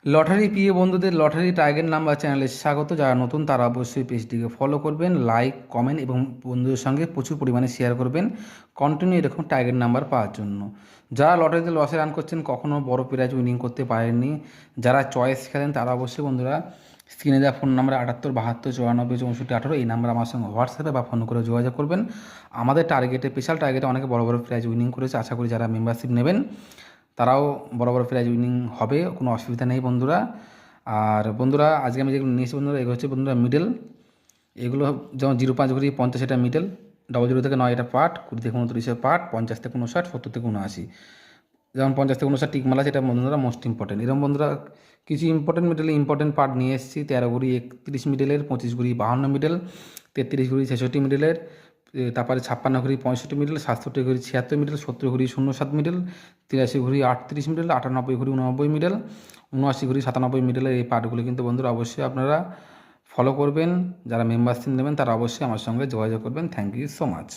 Lottery প্রিয় বন্ধুদের lottery target number চ্যানেলে স্বাগত। যারা নতুন তারা অবশ্যই পেজটিকে ফলো করবেন, লাইক কমেন্ট এবং বন্ধুদের সঙ্গে প্রচুর পরিমাণে শেয়ার করবেন কন্টিনিউ এরকম টার্গেট নাম্বার পাওয়ার জন্য। যারা লটারিতে লসে রান করছেন, কখনও বড় প্রাইজ উইনিং করতে পারেননি, যারা চয়েস খেলেন তারা অবশ্যই বন্ধুরা স্ক্রিনে দেওয়া ফোন নাম্বার 78 92 94 64 18 এই নাম্বার আমার সঙ্গে হোয়াটসঅ্যাপে বা ফোন করে যোগাযোগ করবেন। আমাদের টার্গেটে স্পেশাল টার্গেটে অনেকে বড় বড় প্রাইজ উইনিং করেছে। আশা করি যারা মেম্বারশিপ নেবেন তারাও বড় বড় প্রাইজ উইনিং হবে, কোনো অসুবিধা নেই বন্ধুরা। আর বন্ধুরা আজকে আমি যেগুলো নিয়েছি বন্ধুরা, এগুলো হচ্ছে বন্ধুরা মিডল। এগুলো যেমন 05 ঘড়ি 50 এটা মিডল, 00 থেকে 9 এটা পার্ট, 20 থেকে 29 পার্ট, 50 থেকে 59, 70 থেকে 79। যেমন 50 থেকে 59 টিকমালা, সেটা বন্ধুরা মোস্ট ইম্পর্টেন্ট। এরকম বন্ধুরা কিছু ইম্পর্টেন্ট মিডলে ইম্পর্টেন্ট পার্ট নিয়ে এসেছি। 13 ঘড়ি 31 মিডলের, 25 ঘড়ি 52 মিডল, 33 ঘড়ি 66 মিডলের, তারপরে 56 ঘড়ি 65 মিডল, 67 ঘড়ি 76 মিডল, 70 ঘড়ি 07 মিডল, 83 ঘড়ি 38 মিডল, 98 ঘড়ি 89 মিডল, 79 ঘড়ি 97 মিডলের এই পার্টগুলো কিন্তু বন্ধুরা অবশ্যই আপনারা ফলো করবেন। যারা মেম্বারশিপ নেবেন তারা অবশ্যই আমার সঙ্গে যোগাযোগ করবেন। Thank you so much.